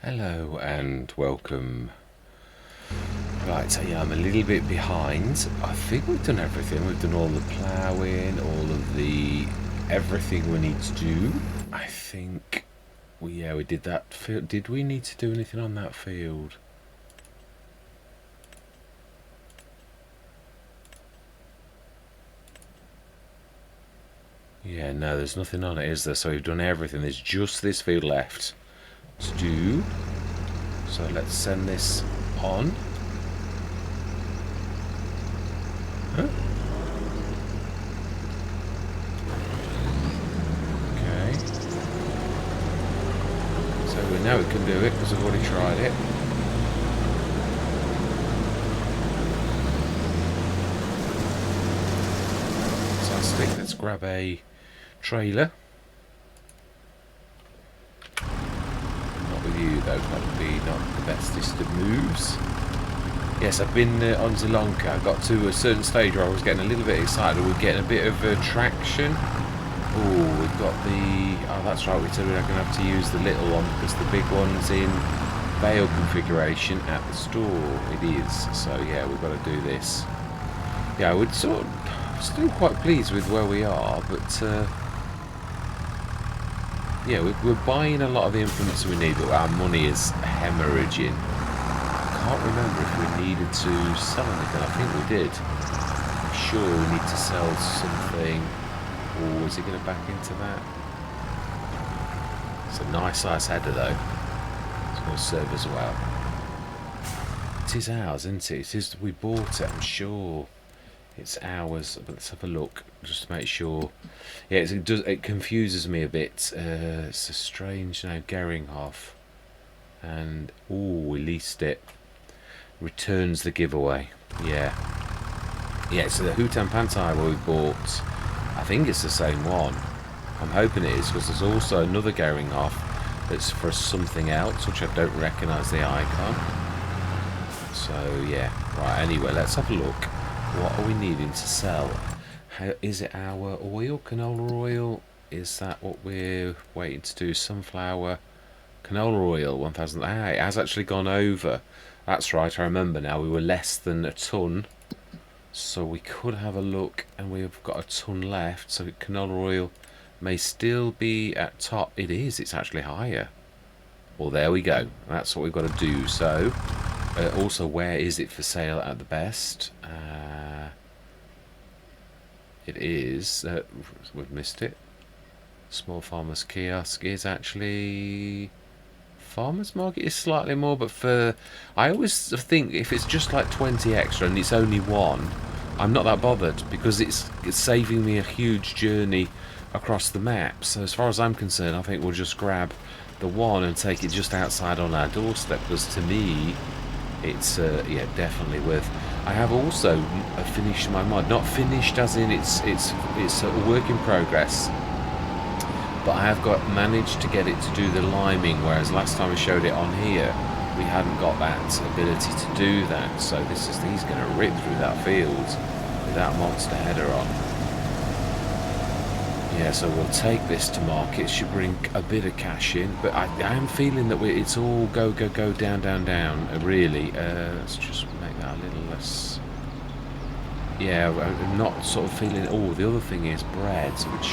Hello and welcome. Right, so yeah, I'm a little bit behind. I think we've done everything. We've done all the ploughing, all of the everything we need to do. I think we did that field. Did we need to do anything on that field? Yeah, no, there's nothing on it, is there? So we've done everything. There's just this field left to do. So let's send this on. Huh? Okay. So we know we can do it because I've already tried it. Fantastic. Let's grab a trailer. Not with you though, that would be not the bestest of moves. Yes, I've been on Sri Lanka. I got to a certain stage where I was getting a little bit excited. We're getting a bit of traction. Oh, we've got the... Oh, that's right, we said we're going to have to use the little one because the big one's in bale configuration at the store. It is. So, yeah, we've got to do this. Yeah, I would sort of... Still quite pleased with where we are, but... yeah, we're buying a lot of the implements we need, but our money is hemorrhaging. I can't remember if we needed to sell anything. I think we did. I'm sure we need to sell something. Or is it going to back into that? It's a nice size header though. It's going to serve us well. It is ours, isn't it? It is, we bought it, I'm sure. It's ours, but let's have a look just to make sure. Yeah, it confuses me a bit. It's a strange name, Geringhoff. And, we leased it. Returns the giveaway. Yeah. Yeah, so the Hutan Pantai we bought, I think it's the same one. I'm hoping it is, because there's also another Geringhoff that's for something else, which I don't recognise the icon. So, yeah. Right, anyway, let's have a look. What are we needing to sell? Is it our oil, canola oil? Is that what we're waiting to do? Sunflower, canola oil, 1,000. Ah, it has actually gone over. That's right, I remember now. We were less than a ton. So we could have a look, and we've got a ton left. So canola oil may still be at top. It is, it's actually higher. Well, there we go. That's what we've got to do. So, also, where is it for sale at the best? It is, we've missed it. Small Farmers Kiosk is actually... Farmers Market is slightly more, but for... I always think if it's just like 20 extra and it's only one, I'm not that bothered because it's saving me a huge journey across the map. So as far as I'm concerned, I think we'll just grab the one and take it just outside on our doorstep, because to me, it's yeah, definitely worth. I have also finished my mod. Not finished as in it's a work in progress. But I have managed to get it to do the liming, whereas last time I showed it on here, we hadn't got that ability to do that. So he's going to rip through that field with that monster header on. Yeah, so we'll take this to market. Should bring a bit of cash in, but I am feeling that it's all go down. Really, let's just make that a little less. Yeah, I'm not sort of feeling. Oh, the other thing is breads, which.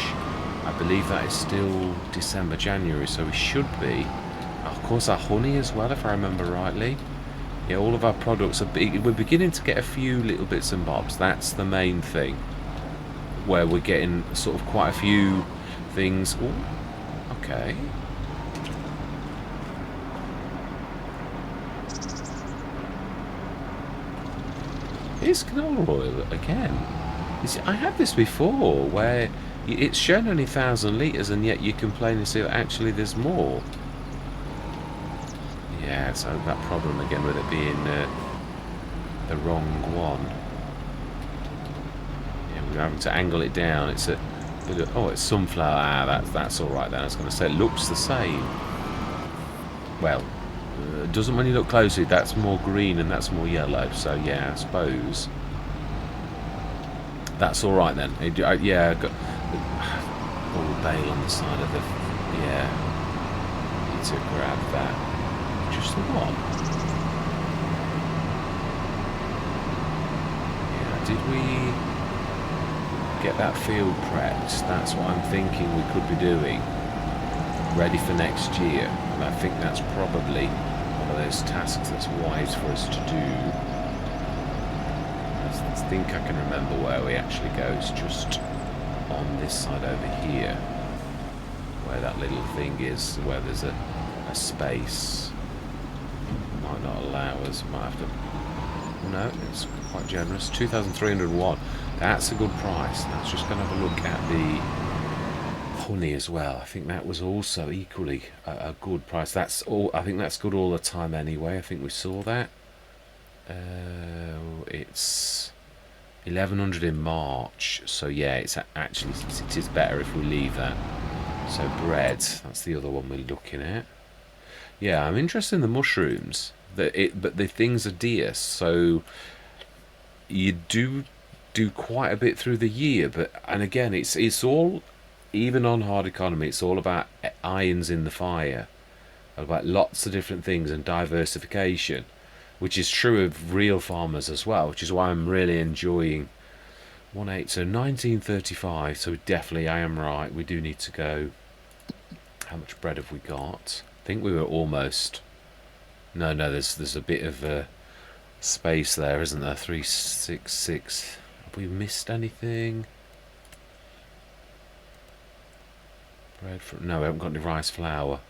I believe that is still December, January, so we should be. Of course, our honey as well, if I remember rightly. Yeah, all of our products are big. We're beginning to get a few little bits and bobs. That's the main thing. Where we're getting sort of quite a few things. Oh, okay. Here's canola oil again. You see, I had this before where. It's shown only 1,000 litres, and yet you complain and say, actually, there's more. Yeah, so that problem again with it being the wrong one. Yeah, we're having to angle it down. It's a bit of, it's sunflower. Ah, that's all right then. I was going to say it looks the same. Well, it doesn't when you look closely. That's more green and that's more yellow. So yeah, I suppose that's all right then. Yeah. All the bale on the side of the... Yeah. Need to grab that. the one? Yeah, did we get that field prepped? That's what I'm thinking we could be doing. Ready for next year. And I think that's probably one of those tasks that's wise for us to do. I think I can remember where we actually go. It's just on this side over here, where that little thing is, where there's a space. Might not allow us. Might have to. No, it's quite generous. 2,301. That's a good price. Let's just going to have a look at the honey as well. I think that was also equally a good price. That's all. I think that's good all the time anyway. I think we saw that. It's 1,100 in March. So yeah, it's actually it is better if we leave that. So bread. That's the other one we're looking at. Yeah, I'm interested in the mushrooms. But the things are dear. So you do quite a bit through the year. And again, it's all. Even on hard economy, it's all about irons in the fire, about lots of different things and diversification, which is true of real farmers as well, which is why I'm really enjoying 1/8. So 1935, so definitely I am right. We do need to go. How much bread have we got? I think we were almost. No, there's a bit of a space there, isn't there? 366. Have we missed anything? Bread from, no, we haven't got any rice flour.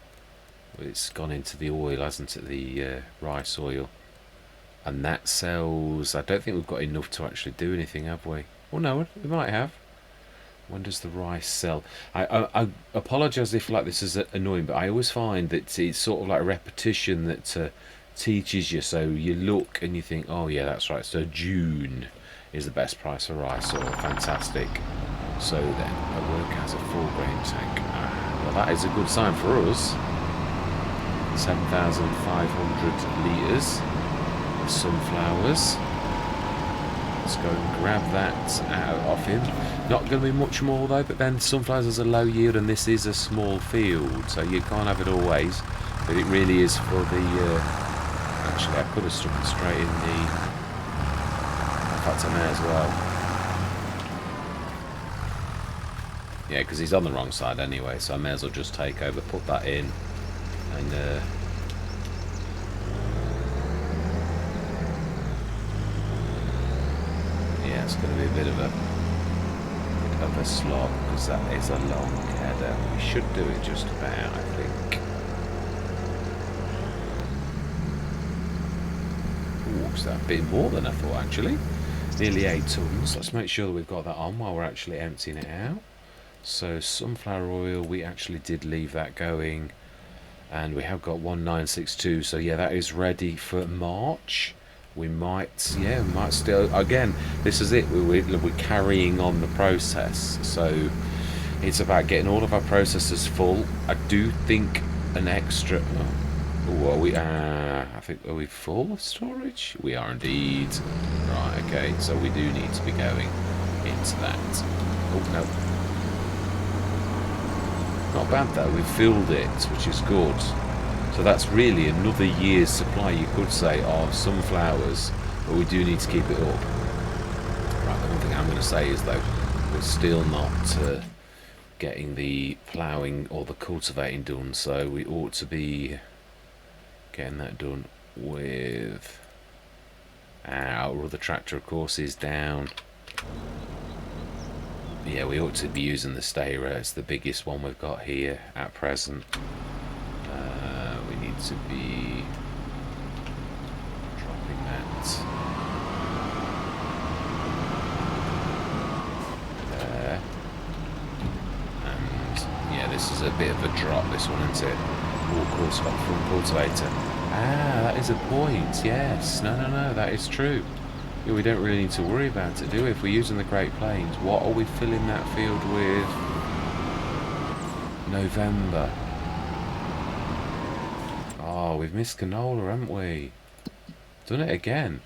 It's gone into the oil, hasn't it? The rice oil. And that sells. I don't think we've got enough to actually do anything, have we? Well, no, we might have. When does the rice sell? I apologise if like this is annoying, but I always find that it's sort of like a repetition that teaches you. So you look and you think, oh yeah, that's right. So June is the best price for rice oil. Fantastic. So then, a worker has a 4-grain tank. Well, that is a good sign for us. 7,500 litres of sunflowers. Let's go and grab that out of him. Not going to be much more though, but then sunflowers is a low yield and this is a small field, so you can't have it always. But it really is for the... actually, I could have stuck it straight in the... In fact, I may as well. Yeah, because he's on the wrong side anyway, so I may as well just take over, put that in, and yeah, it's going to be a bit of a slog because that is a long header. We should do it just about, I think. Ooh, is that a bit more than I thought actually? Nearly 8 tons. Let's make sure that we've got that on while we're actually emptying it out. So sunflower oil, we actually did leave that going, and we have got 1962. So yeah, that is ready for March. We might still. Again, this is it. We're carrying on the process. So it's about getting all of our processors full. I do think an extra. Oh, are we? I think, are we full of storage? We are indeed. Right. Okay. So we do need to be going into that. Oh no. Not bad though, we've filled it, which is good. So that's really another year's supply, you could say, of sunflowers, but we do need to keep it up. Right, the one thing I'm going to say is though, we're still not getting the ploughing or the cultivating done, so we ought to be getting that done with our other tractor, of course, is down. Yeah, we ought to be using the stayer. It's the biggest one we've got here at present. We need to be dropping that there. And yeah, this is a bit of a drop, this one, isn't it? Oh, of course, got front cultivator. Ah, that is a point, yes. No, that is true. Yeah, we don't really need to worry about it, do we? If we're using the Great Plains, what are we filling that field with? November. Oh, we've missed canola, haven't we? Done it again.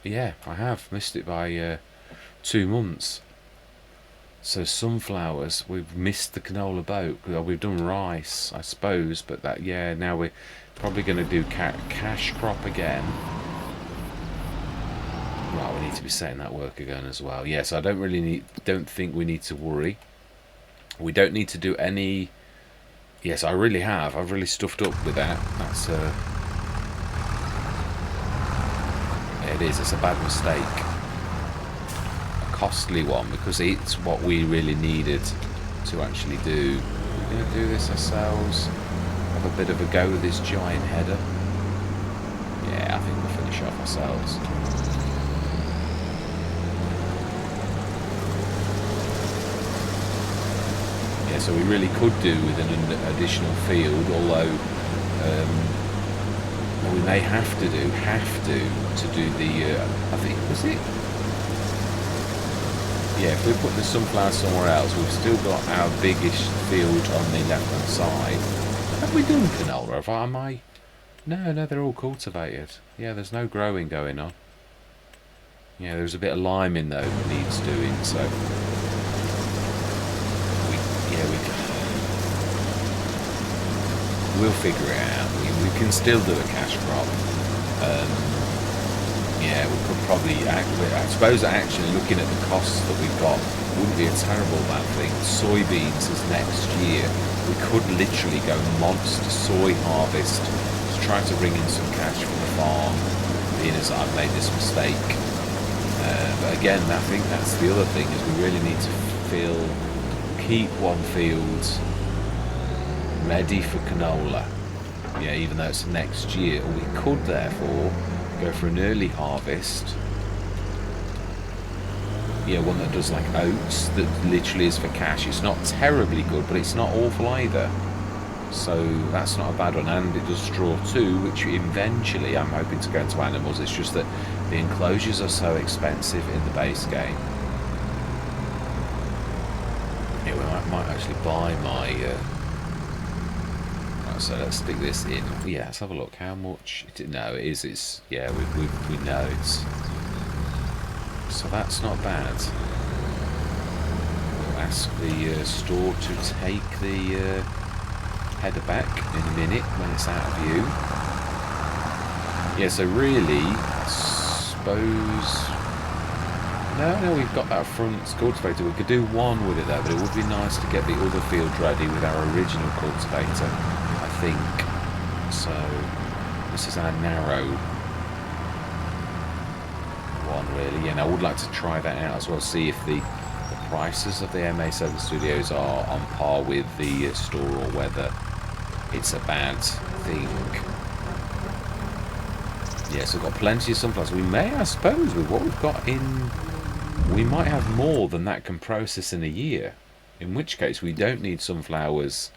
Yeah, I have missed it by 2 months. So sunflowers, we've missed the canola boat. We've done rice, I suppose, but that, yeah, now we're probably going to do cash crop again. Right, we need to be setting that work again as well. Yes, I don't think we need to worry. We don't need to do any. Yes, I really have. I've really stuffed up with that. That's it is. It's a bad mistake. Costly one, because it's what we really needed to actually do. We're going to do this ourselves. Have a bit of a go with this giant header. Yeah, I think we'll finish off ourselves. Yeah, so we really could do with an additional field, although we may have to do the I think, was it? Yeah, if we put the sunflower somewhere else, we've still got our biggest field on the left-hand side. Have we done canola? Am I? No, they're all cultivated. Yeah, there's no growing going on. Yeah, there's a bit of liming though that needs doing, so we'll figure it out. We can still do a cash crop. Yeah, we could probably, I suppose actually looking at the costs that we've got wouldn't be a terrible bad thing. Soybeans is next year. We could literally go monster soy harvest to try to bring in some cash from the farm, being as I've made this mistake. But again, I think that's the other thing, is we really need to keep one field ready for canola. Yeah, even though it's next year. We could therefore go for an early harvest. Yeah, one that does like oats, that literally is for cash. It's not terribly good, but it's not awful either. So that's not a bad one. And it does straw too, which eventually I'm hoping to go into animals. It's just that the enclosures are so expensive in the base game. Yeah, we might actually buy my... So let's stick this in. Yeah, let's have a look. How much? No, it is. It's, yeah, we know it's. So that's not bad. We'll ask the store to take the header back in a minute when it's out of view. Yeah, so really, I suppose. No, we've got that front cultivator. We could do one with it though, but it would be nice to get the other field ready with our original cultivator. I think so. This is our narrow one, really, and I would like to try that out as well. See if the prices of the MA7 Studios are on par with the store, or whether it's a bad thing. Yeah, so we've got plenty of sunflowers. We may, I suppose, with what we've got in, we might have more than that can process in a year. In which case, we don't need sunflowers.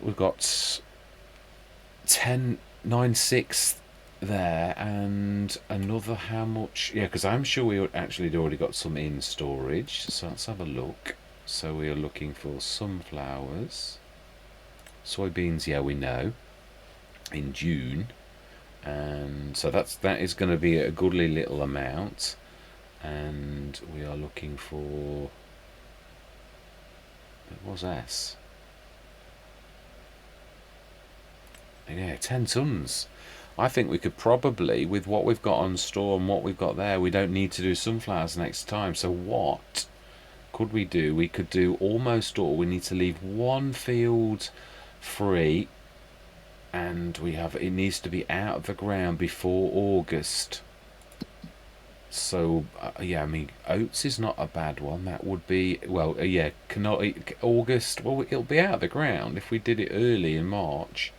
We've got 9/6 there, and another how much? Yeah, because I'm sure we actually already got some in storage. So let's have a look. So we are looking for sunflowers, soybeans. Yeah, we know in June, and so that is going to be a goodly little amount. And we are looking for. It was S. Yeah, 10 tons. I think we could probably, with what we've got on store and what we've got there, we don't need to do sunflowers next time. So what could we do? We could do almost all. We need to leave one field free, and it needs to be out of the ground before August. So yeah, I mean, oats is not a bad one. That would be, well, yeah, August. Well, it'll be out of the ground if we did it early in March.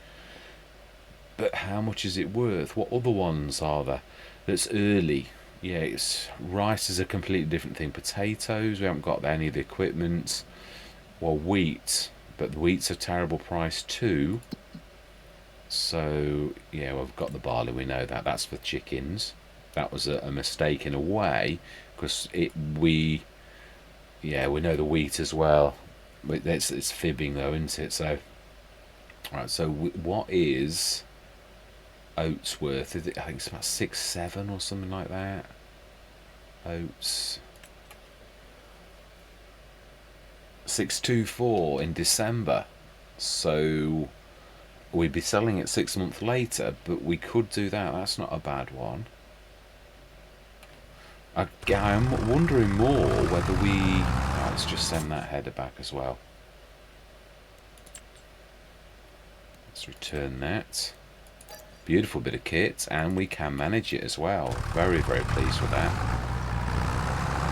But how much is it worth? What other ones are there that's early? Yeah, rice is a completely different thing. Potatoes, we haven't got any of the equipment. Well, wheat, but the wheat's a terrible price too. So yeah, we've got the barley. We know that. That's for chickens. That was a mistake in a way, because we know the wheat as well. It's fibbing though, isn't it? So, right. So what is oats worth? Is it, I think it's about 6-7 or something like that. Oats. 624 in December. So we'd be selling it 6 months later, but we could do that. That's not a bad one. I'm wondering more whether we... Oh, let's just send that header back as well. Let's return that. Beautiful bit of kit, and we can manage it as well. Very, very pleased with that.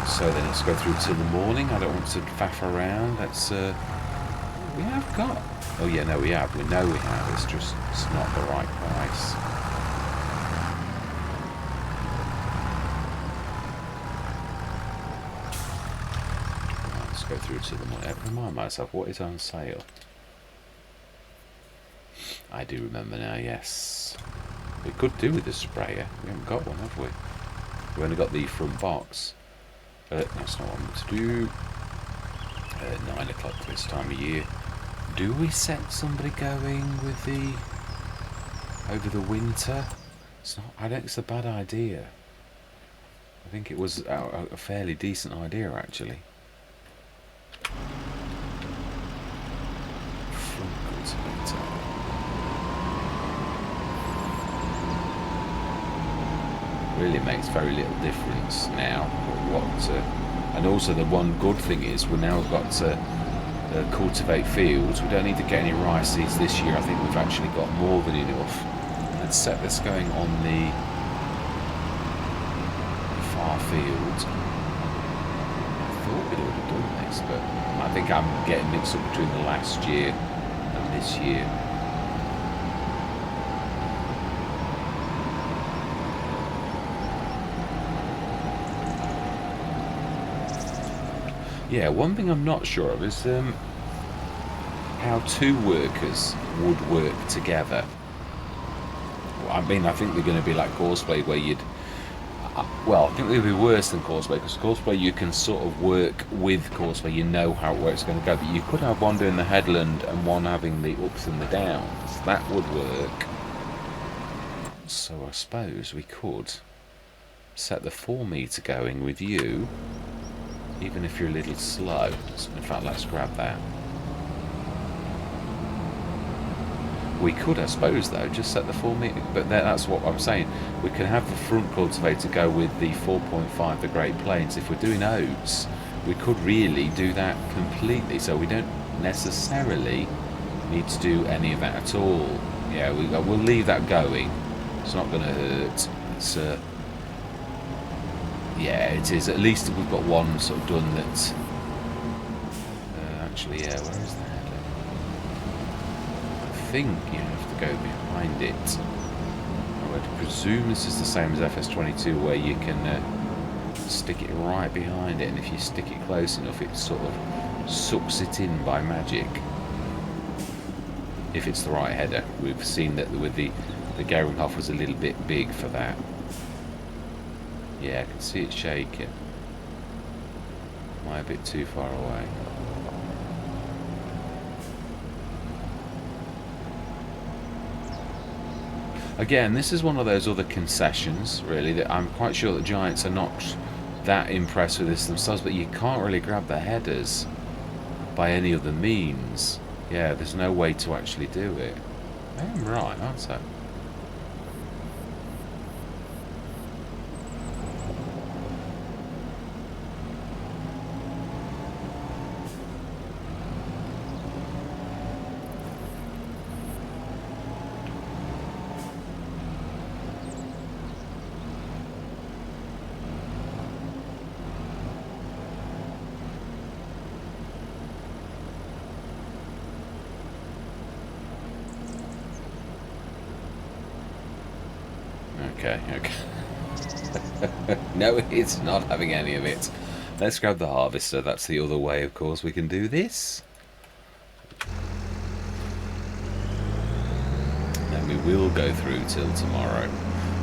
So then let's go through till the morning. I don't want to faff around. Let's... we have got... Oh yeah, no, we have. We know we have. It's just it's not the right price. Let's go through to the morning. Remind myself, what is on sale? I do remember now, yes. We could do with the sprayer. We haven't got one, have we? We've only got the front box. That's not what I want to do. 9 o'clock this time of year. Do we set somebody going with the... over the winter? It's not... I don't think it's a bad idea. I think it was a fairly decent idea, actually. Front cultivator. Really makes very little difference now. And also the one good thing is we've now got to cultivate fields. We don't need to get any rice seeds this year. I think we've actually got more than enough. Let's set this going on the far field. I thought we'd already done this, but I think I'm getting mixed up between the last year and this year. Yeah, one thing I'm not sure of is how two workers would work together. I mean, I think they're going to be like Courseplay, where you'd... well, I think they'd be worse than Courseplay, because Courseplay you can sort of work with Courseplay, you know how it's going to go, but you could have one doing the headland and one having the ups and the downs. That would work. So I suppose we could set the 4 metre going with you, even if you're a little slow. In fact, let's grab that. We could, I suppose, though, just set the 4 metre, but that's what I'm saying. We can have the front cultivator go with the 4.5, the Great Plains. If we're doing oats, we could really do that completely, so we don't necessarily need to do any of that at all. Yeah, we'll leave that going. It's not going to hurt. It's yeah, it is. At least we've got one sort of done that's... actually, yeah, where is that? I think you have to go behind it. I would presume this is the same as FS25, where you can stick it right behind it, and if you stick it close enough, it sort of sucks it in by magic. If it's the right header. We've seen that with the Geringhoff was a little bit big for that. Yeah, I can see it shaking. Am I a bit too far away? Again, this is one of those other concessions, really, that I'm quite sure that Giants are not that impressed with this themselves, but you can't really grab the headers by any other means. Yeah, there's no way to actually do it. I am right, aren't I? Okay. No, it's not having any of it. Let's grab the harvester. That's the other way, of course, we can do this. Then we will go through till tomorrow.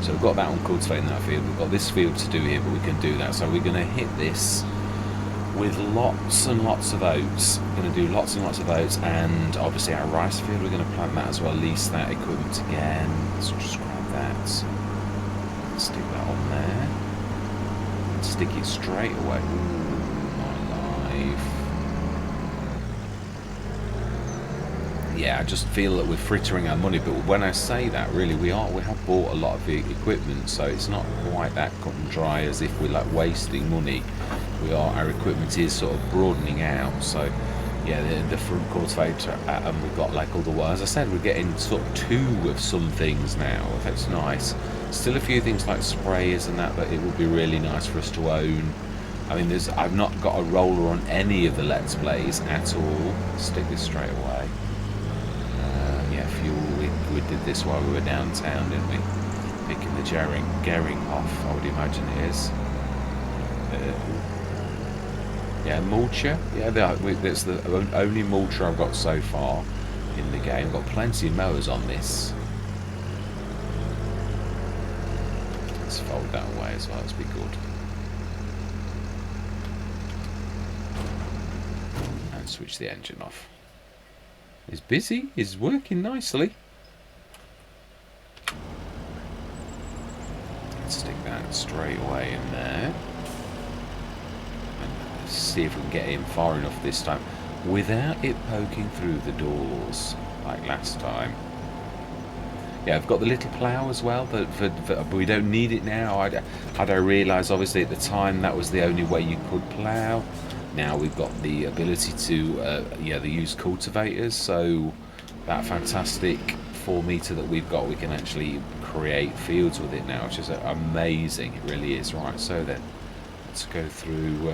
So we've got that one cultivating that field. We've got this field to do here, but we can do that. So we're going to hit this with lots and lots of oats. We're going to do lots and lots of oats, and obviously our rice field, we're going to plant that as well. Lease that equipment again. Let's just grab that. Stick that on there. And stick it straight away. Ooh, my life. yeah, I just feel that we're frittering our money. But when I say that, really, we have bought a lot of the equipment, so it's not quite that cut and dry as if we're like wasting money. Our equipment is sort of broadening out. So yeah, the front cultivator, and we've got like all the, as I said, we're getting sort of 2 of some things now. That's nice. Still a few things like sprayers and that it would be really nice for us to own. I mean, I've not got a roller on any of the Let's Plays at all. Stick this straight away. Yeah, fuel. We did this while we were downtown, didn't we? Picking the Gering off, I would imagine it is. Yeah, mulcher. Yeah, that's the only mulcher I've got so far in the game. I've got plenty of mowers on this. Let's fold that away as well. Let's be good. And switch the engine off. It's busy. It's working nicely. Let's stick that straight away in there. And see if we can get in far enough this time without it poking through the doors like last time. Yeah, I've got the little plough as well, but we don't need it now. I realise, obviously, at the time that was the only way you could plough. Now we've got the ability to the used cultivators, so that fantastic 4 metre that we've got, we can actually create fields with it now, which is amazing. It really is. Right, so then let's go through.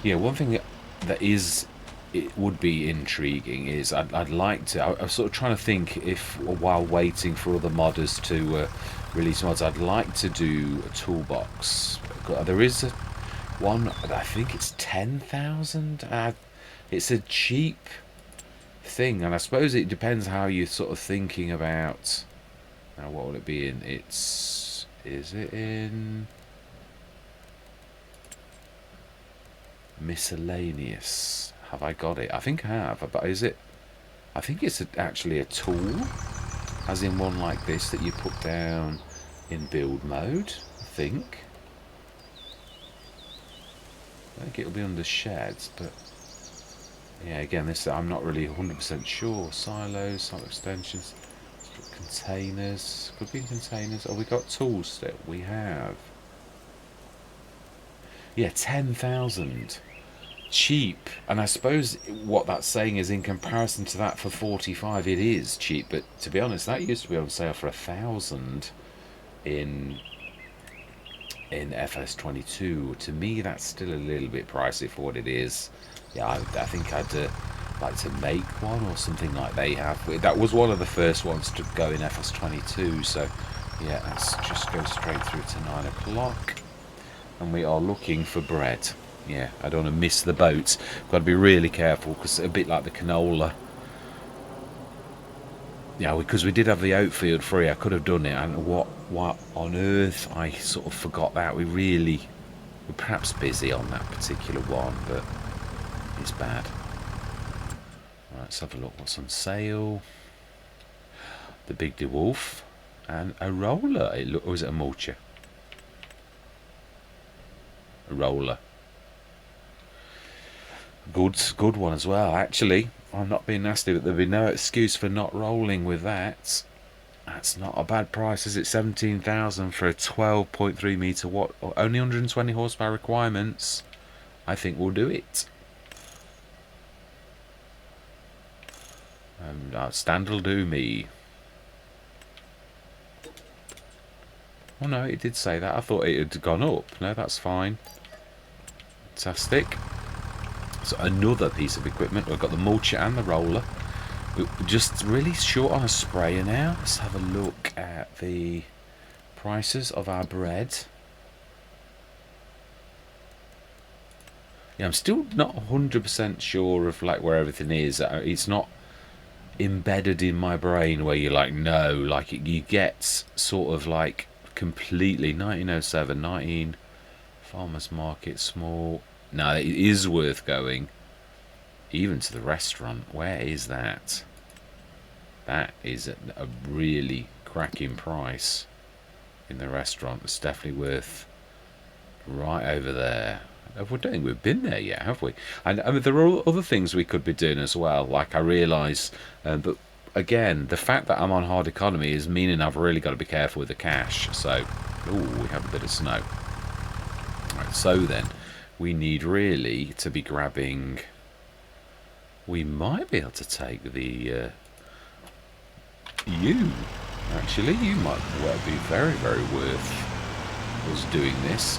One thing that is, it would be intriguing is I'd like to. I was sort of trying to think if, while waiting for other modders to release mods, I'd like to do a toolbox. There is one, I think it's 10,000. It's a cheap thing, and I suppose it depends how you're sort of thinking about. Now, what will it be in? Is it in miscellaneous? Have I got it? I think I have, but is it? I think it's actually a tool, as in one like this that you put down in build mode, I think. I think it'll be under sheds, but yeah, again, this I'm not really 100% sure. Silos, silo extensions, containers, could be containers. Oh, we got tools still. We have. Yeah, 10,000. Cheap. And I suppose what that's saying is, in comparison to that for 45, it is cheap. But to be honest, that used to be on sale for 1,000 in FS25. To me, that's still a little bit pricey for what it is. Yeah, I think I'd like to make one or something like they have. That was one of the first ones to go in FS25. So yeah, let's just go straight through to 9 o'clock. And we are looking for bread. Yeah, I don't want to miss the boats. Got to be really careful, because a bit like the canola. Yeah, because we did have the oat field free. I could have done it, and what on earth? I sort of forgot that. We're perhaps busy on that particular one, but it's bad. Right, let's have a look. What's on sale? The Big DeWolf and a roller. Or is it a mulcher? A roller. Good one as well. Actually, I'm not being nasty, but there'll be no excuse for not rolling with that. That's not a bad price, is it? 17,000 for a 12.3 metre watt, only 120 horsepower requirements. I think we'll do it. Stand'll do me. Oh no, it did say that. I thought it had gone up. No, that's fine. Fantastic. So another piece of equipment. We've got the mulcher and the roller. We're just really short on a sprayer now. Let's have a look at the prices of our bread. Yeah, I'm still not 100% sure of like where everything is. It's not embedded in my brain where you're like, no, like you get sort of like completely 1907, 19 farmers market, small. No, it is worth going even to the restaurant. Where is that? That is a really cracking price in the restaurant. It's definitely worth right over there. Have we done? We've been there yet, have we? And I mean, there are other things we could be doing as well. Like I realise, but again, the fact that I'm on hard economy is meaning I've really got to be careful with the cash. So, we have a bit of snow. Right, so then, we need really to be grabbing. We might be able to take the you. Actually, you might well be very, very worth us doing this.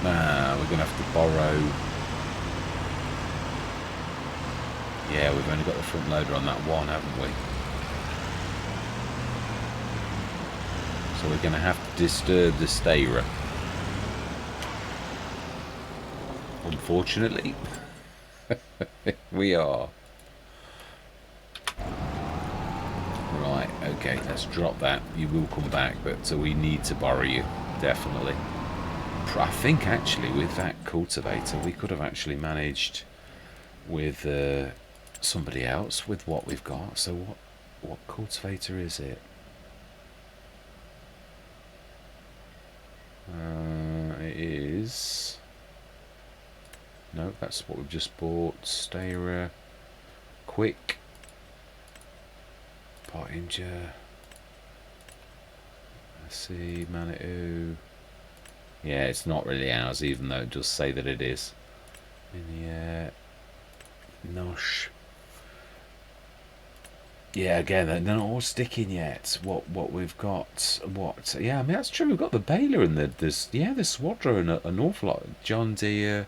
Nah, we're going to have to borrow. Yeah, we've only got the front loader on that one, haven't we? So we're going to have to disturb the stayer. Unfortunately, we are. Right, okay, let's drop that. You will come back, but so we need to borrow you, definitely. I think actually with that cultivator we could have actually managed with somebody else with what we've got. So what cultivator is it? It is... No, that's what we've just bought. Stayer, Quick, Pottinger. Let's see, Manitou. Yeah, it's not really ours, even though it does say that it is. Yeah, Nosh. Yeah, again, they're not all sticking yet. What we've got? What? Yeah, I mean that's true. We've got the baler and the Swadro and an awful lot. John Deere.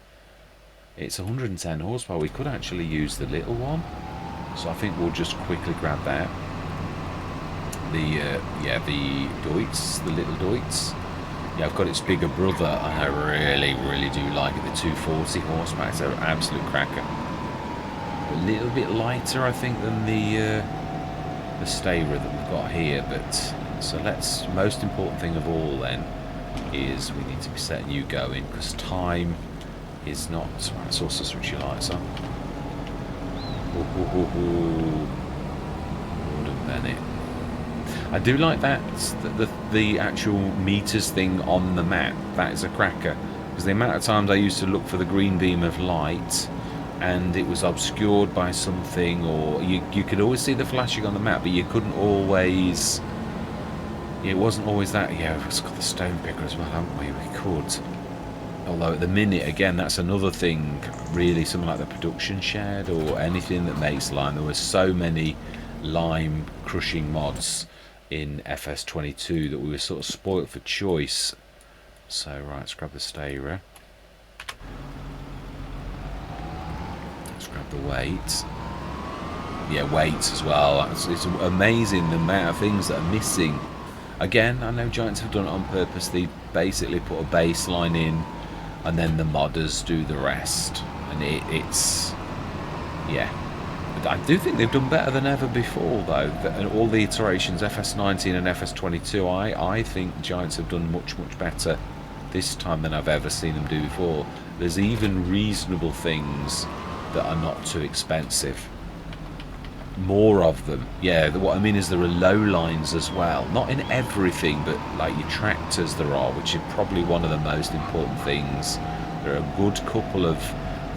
It's 110 horsepower. We could actually use the little one, so I think we'll just quickly grab that. The Deutz, the little Deutz. Yeah, I've got its bigger brother, and I really do like it. The 240 horsepower, it's an absolute cracker. A little bit lighter, I think, than the stayer that we've got here. But so let's. Most important thing of all then is we need to be setting you going, because time is not. Right, let's also switch your lights on. Gordon Bennett. I do like that, the actual meters thing on the map. That is a cracker, because the amount of times I used to look for the green beam of light and it was obscured by something, or you could always see the flashing on the map, but you couldn't always, it wasn't always that. Yeah, we've got the stone picker as well, haven't we? We could, although at the minute, again, that's another thing, really, something like the production shed or anything that makes lime. There were so many lime crushing mods in FS22 that we were sort of spoilt for choice. So right, let's grab the stayer. Let's grab the weight. Yeah, weights as well. It's amazing the amount of things that are missing. Again, I know Giants have done it on purpose. They basically put a baseline in and then the modders do the rest, and it's yeah. I do think they've done better than ever before, though. And all the iterations, FS19 and FS22, I think Giants have done much better this time than I've ever seen them do before. There's even reasonable things that are not too expensive. More of them. Yeah, what I mean is there are low lines as well. Not in everything, but like your tractors there are, which are probably one of the most important things. There are a good couple of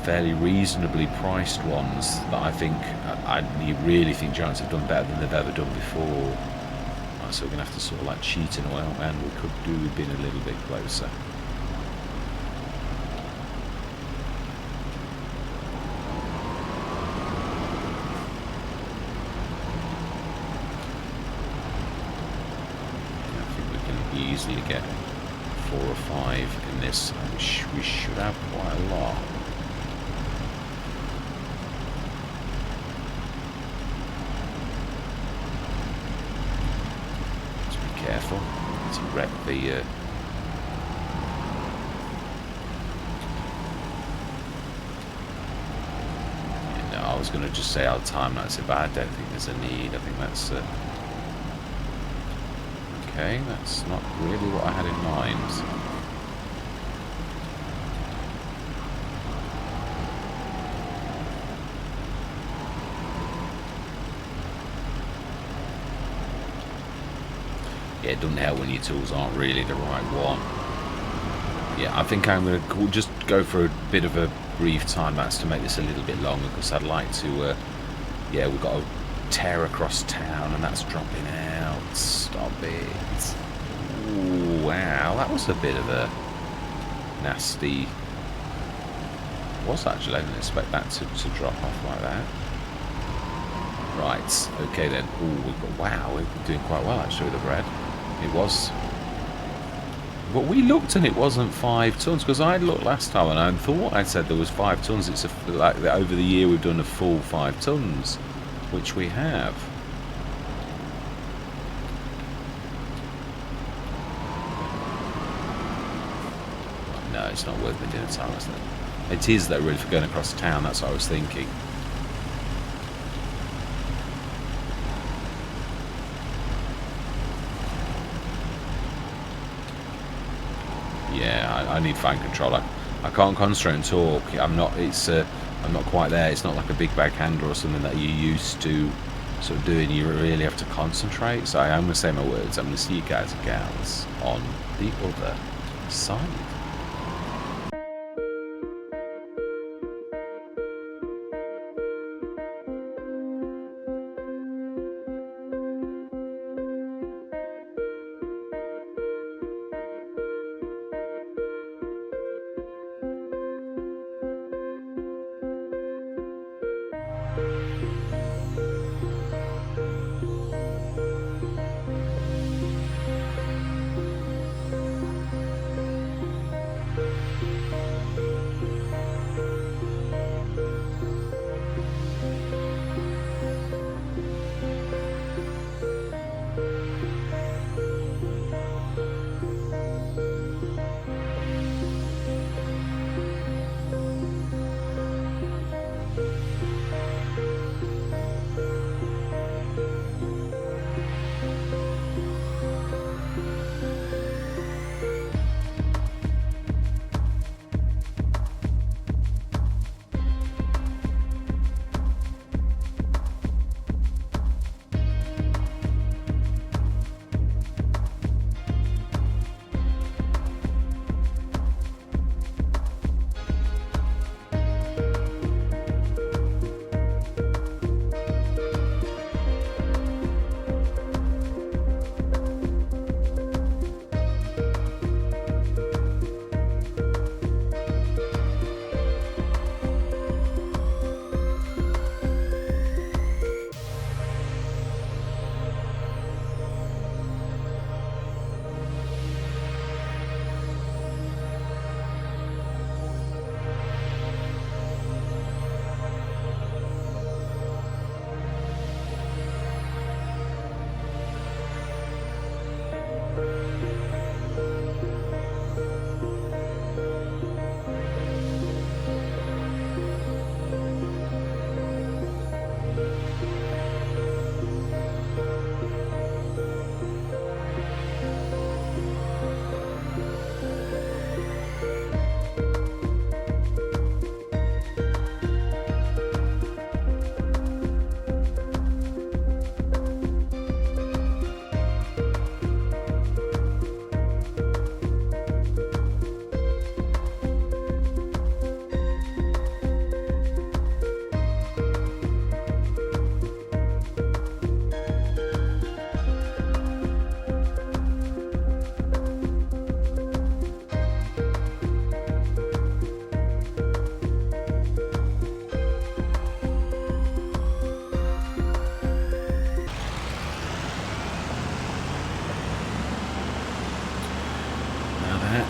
fairly reasonably priced ones that I think I really think Giants have done better than they've ever done before. Right, so we're gonna have to sort of like cheat in a while, and we could do with being a little bit closer. I think we can easily get 4 or 5 in this. We should have quite a lot. Careful to wreck the I was going to just say our time lapse, but I don't think there's a need. I think that's okay. That's not really what I had in mind. Yeah, it doesn't help when your tools aren't really the right one. Yeah, I think I'm going to just go for a bit of a brief time lapse to make this a little bit longer, because I'd like to, yeah, we've got to tear across town and that's dropping out. Stop it. Ooh, wow, that was a bit of a nasty... Actually, I didn't expect that to drop off like that. Right, okay then. Ooh, wow, we're doing quite well actually with the bread. It was... But we looked and it wasn't 5 tons, because I looked last time and I thought I said there was 5 tons. It's like over the year we've done a full 5 tons, which we have. No, it's not worth me doing a time, isn't it? It is though, really, for going across town. That's what I was thinking. Yeah, I need fine control. I can't concentrate and talk. I'm not. I'm not quite there. It's not like a big bag handle or something that you're used to sort of doing. You really have to concentrate. So I'm going to say my words. I'm going to see you guys and gals on the other side.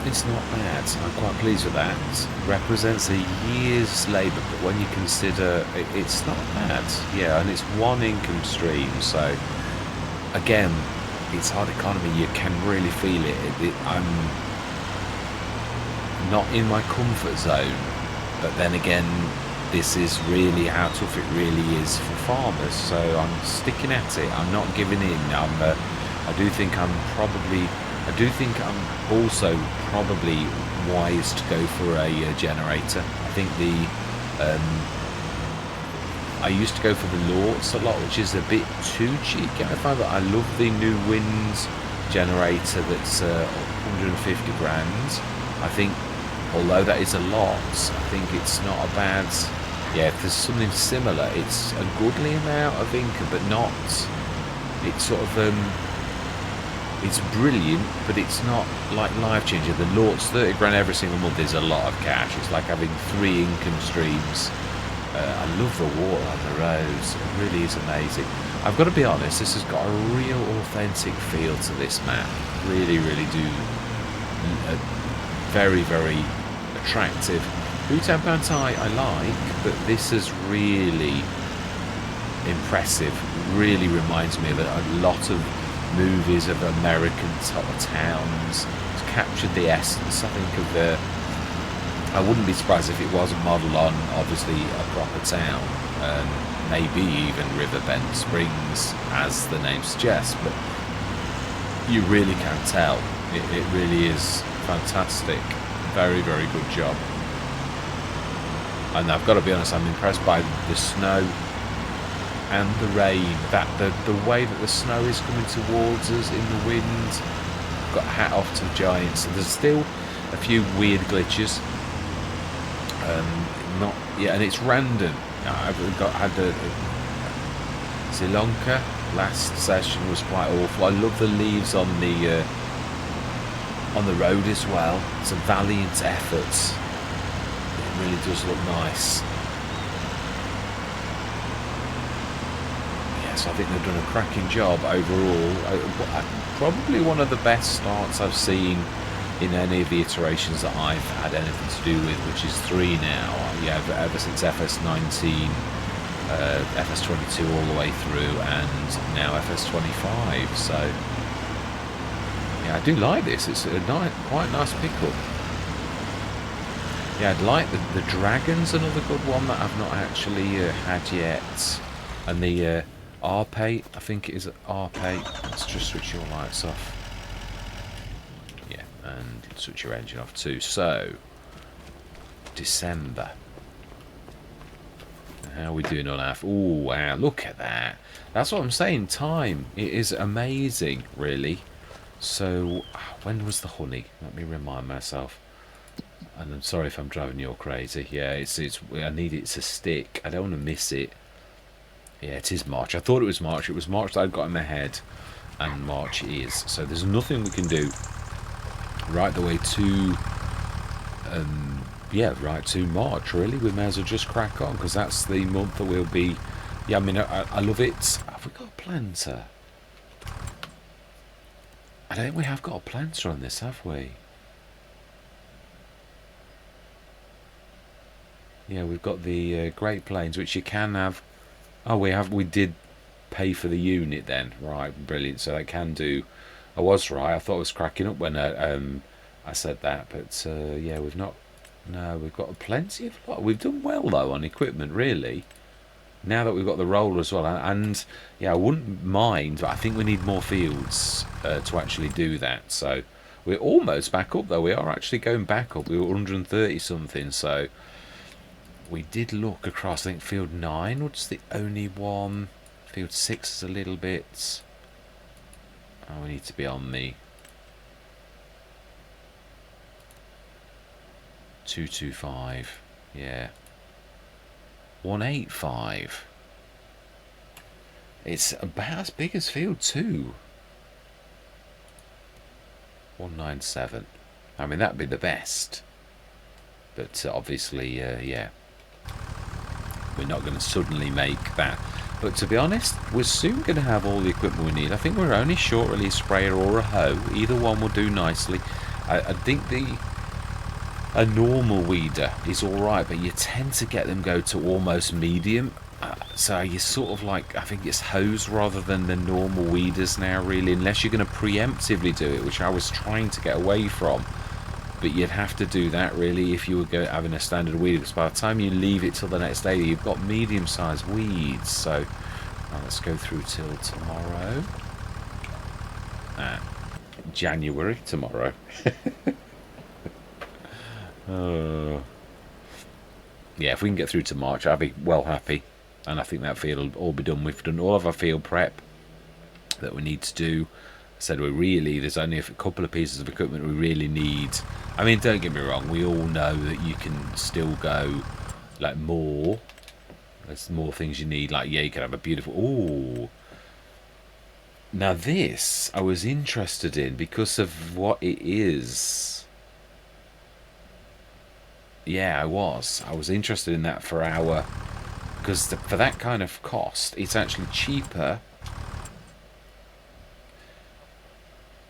It's not bad. I'm quite pleased with that. It represents a year's labour, but when you consider it's not bad. Yeah, and it's one income stream, so again, it's hard economy. You can really feel it. I'm not in my comfort zone, but then again, this is really how tough it really is for farmers. So I'm sticking at it. I'm not giving in. I do think I'm also probably wise to go for a generator. I think I used to go for the Lorts a lot, which is a bit too cheeky. I find that I love the New Winds generator that's 150 grand. I think, although that is a lot, I think it's not a bad. Yeah, if there's something similar, it's a goodly amount of income, but not. It's sort of it's brilliant, but it's not like life changing. The Lord's 30 grand every single month is a lot of cash. It's like having 3 income streams. I love the water on the roads. It really is amazing. I've got to be honest, this has got a real authentic feel to this map. Really, really do. Very, very attractive. Bhutan Bantai I like, but this is really impressive. Really reminds me of a lot of movies of American towns. It's captured the essence, I think, of the. I wouldn't be surprised if it wasn't modelled on, obviously, a proper town. Maybe even Riverbend Springs, as the name suggests, but you really can tell. It really is fantastic. Very, very good job. And I've got to be honest, I'm impressed by the snow and the rain. That the way that the snow is coming towards us in the wind. I've got a hat off to the Giants. So there's still a few weird glitches. Not yeah, and it's random. Had the Sri Lanka last session was quite awful. I love the leaves on the road as well. It's a valiant effort. It really does look nice. Yes, I think they've done a cracking job overall. Probably one of the best starts I've seen in any of the iterations that I've had anything to do with, which is 3 now. Yeah, ever since FS19, FS22 all the way through, and now FS25. So yeah, I do like this. It's a quite nice pickup. Yeah, I'd like the Dragon's another good one that I've not actually had yet, and the Arpe, I think it is Arpe. Let's just switch your lights off. And switch your engine off too. So, December. How are we doing on our... Oh, wow, look at that. That's what I'm saying, time. It is amazing, really. So, when was the honey? Let me remind myself. And I'm sorry if I'm driving you all crazy. Yeah, it's I need it to stick. I don't want to miss it. Yeah, it is March. I thought it was March. It was March that I'd got in my head. And March is. So there's nothing we can do right the way to yeah, right to March, really. We may as well just crack on, because that's the month that we'll be. Yeah, I mean, I love it. Have we got a planter? I don't think we have got a planter on this, have we? Yeah, we've got the Great Plains, which you can have. Oh, we did pay for the unit then, right? Brilliant. So I can do. I was right. I thought I was cracking up when I said that, but yeah, we've not. No, we've got plenty of lot. We've done well though on equipment, really. Now that we've got the roller as well, and yeah, I wouldn't mind, but I think we need more fields to actually do that. So we're almost back up though. We are actually going back up. We were 130 something, so we did look across. I think field 9 was the only one. Field 6 is a little bit. Oh, we need to be on the 225. Yeah. 185. It's about as big as field 2. 197. I mean, that'd be the best. But obviously, yeah. We're not going to suddenly make that. But to be honest, we're soon going to have all the equipment we need. I think we're only short really a sprayer or a hoe. Either one will do nicely. I think a normal weeder is alright, but you tend to get them go to almost medium. So you sort of like, I think it's hose rather than the normal weeders now, really, unless you're going to preemptively do it, which I was trying to get away from. But you'd have to do that really if you were having a standard weed, because by the time you leave it till the next day, you've got medium-sized weeds. So let's go through till tomorrow. January tomorrow. Yeah, if we can get through to March, I'll be well happy, and I think that field will all be done. We've done all of our field prep that we need to do. said there's only a couple of pieces of equipment we really need. I mean, don't get me wrong, we all know that you can still go like more. There's more things you need, like yeah, you can have a beautiful, ooh. Now this I was interested in because of what it is. Yeah, I was interested in that for our, because for that kind of cost it's actually cheaper.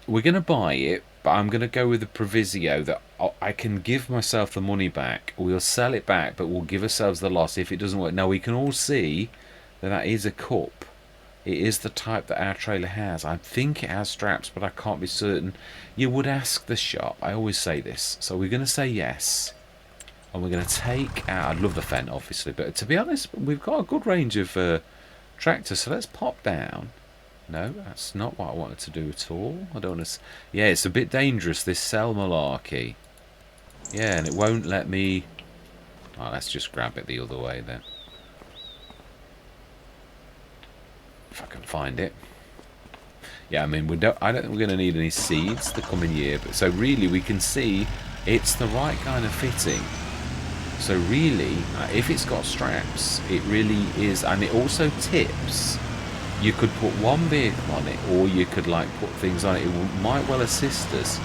We're going to buy it, but I'm going to go with the proviso that I can give myself the money back. We'll sell it back, but we'll give ourselves the loss if it doesn't work. Now, we can all see that that is a cup. It is the type that our trailer has. I think it has straps, but I can't be certain. You would ask the shop. I always say this. So we're going to say yes. And we're going to take out... I love the Fendt, obviously. But to be honest, we've got a good range of tractors. So let's pop down. No, that's not what I wanted to do at all. I don't want to... Yeah, it's a bit dangerous, this cell malarkey. Yeah, and it won't let me... Oh, let's just grab it the other way then. If I can find it. Yeah, I mean, I don't think we're going to need any seeds the coming year. But so really, we can see it's the right kind of fitting. So really, if it's got straps, it really is... And it also tips... You could put one vehicle on it, or you could like put things on it. It might well assist us.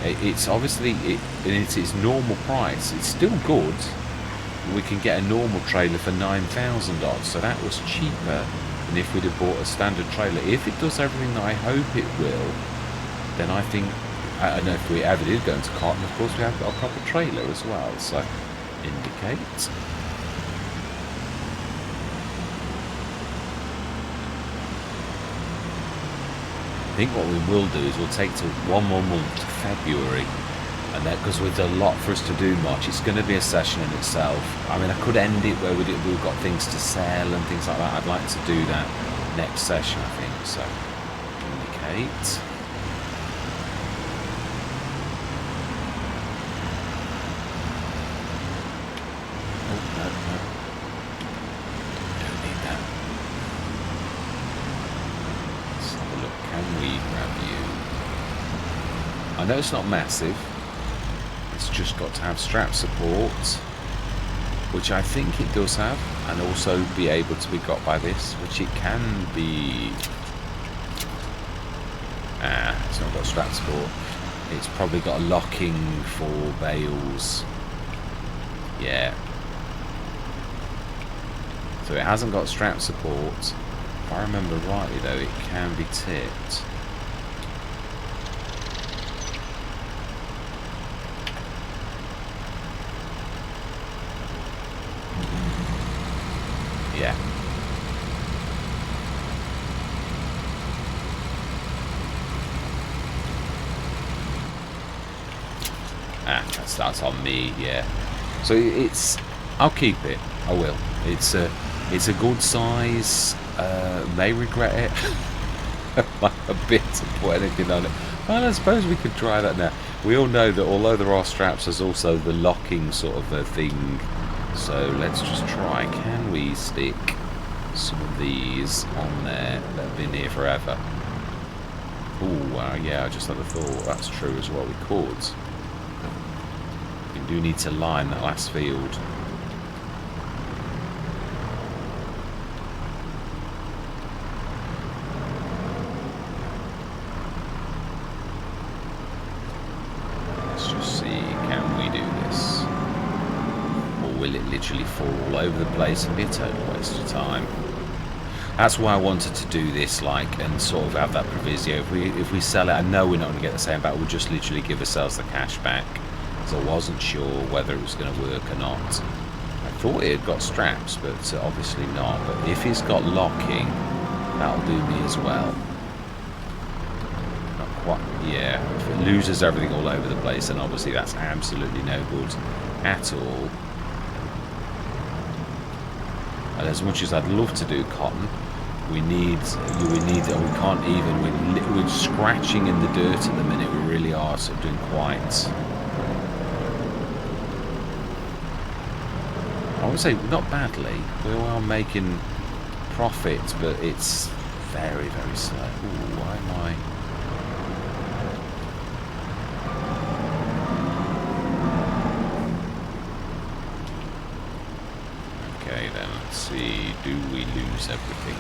It's obviously it's its normal price. It's still good. We can get a normal trailer for 9,000 odd, so that was cheaper than if we'd have bought a standard trailer. If it does everything that I hope it will, then I think, I don't know if we ever did go into cotton. Of course, we have got a proper trailer as well. So indicate. I think what we will do is we'll take to one more month to February, and that because there's a lot for us to do, March. It's going to be a session in itself. I mean, I could end it where we've got things to sell and things like that. I'd like to do that next session, I think. So indicate. Oh, no. Don't need that. Let's have a look. Can we grab you? I know it's not massive. It's just got to have strap support, which I think it does have, and also be able to be got by this, which it can be. It's not got strap support. It's probably got a locking for bales. Yeah. So it hasn't got strap support. If I remember rightly though, it can be tipped. Yeah. That's on me, yeah. So I'll keep it. I will. It's a good size. May regret it. A bit to put anything on it. Well, I suppose we could try that now. We all know that although there are straps, there's also the locking sort of a thing. So let's just try. Can we stick some of these on there that have been here forever? Oh, yeah, I just had a thought. That's true as well. We could. We do need to line that last field. Literally fall all over the place and be a total waste of time. That's why I wanted to do this, like, and sort of have that proviso. If we sell it, I know we're not going to get the same back. We'll just literally give ourselves the cash back. So I wasn't sure whether it was going to work or not. I thought it had got straps, but obviously not. But if it's got locking, that'll do me as well. Not quite. Yeah. If it loses everything all over the place, then obviously that's absolutely no good at all. And as much as I'd love to do cotton, we can't even, we're scratching in the dirt at the minute. We really are sort of doing quite, I would say not badly. We are making profit, but it's very, very slow. Ooh, why am I? moves everything.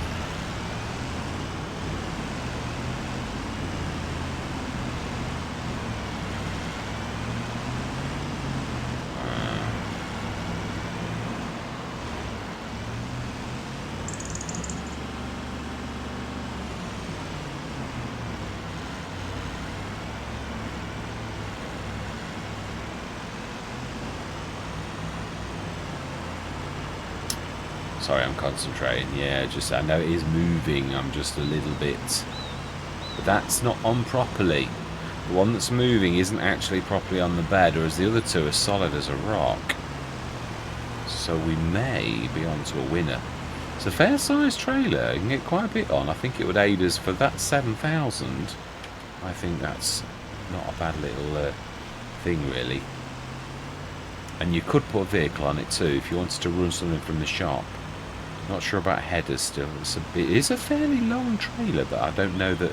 Sorry, I'm concentrating. Yeah, just I know it is moving. I'm just a little bit... But that's not on properly. The one that's moving isn't actually properly on the bed, whereas the other two are solid as a rock. So we may be on to a winner. It's a fair-sized trailer. You can get quite a bit on. I think it would aid us for that 7,000. I think that's not a bad little thing, really. And you could put a vehicle on it too if you wanted to run something from the shop. Not sure about headers still. It is a fairly long trailer, but I don't know that...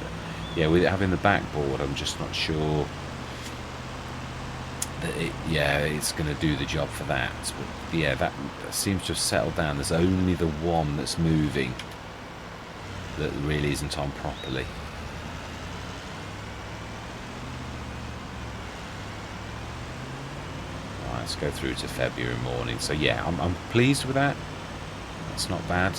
Yeah, with it having the backboard, I'm just not sure that it's going to do the job for that. But yeah, that seems to have settled down. There's only the one that's moving that really isn't on properly. Right, let's go through to February morning. So yeah, I'm pleased with that. That's not bad.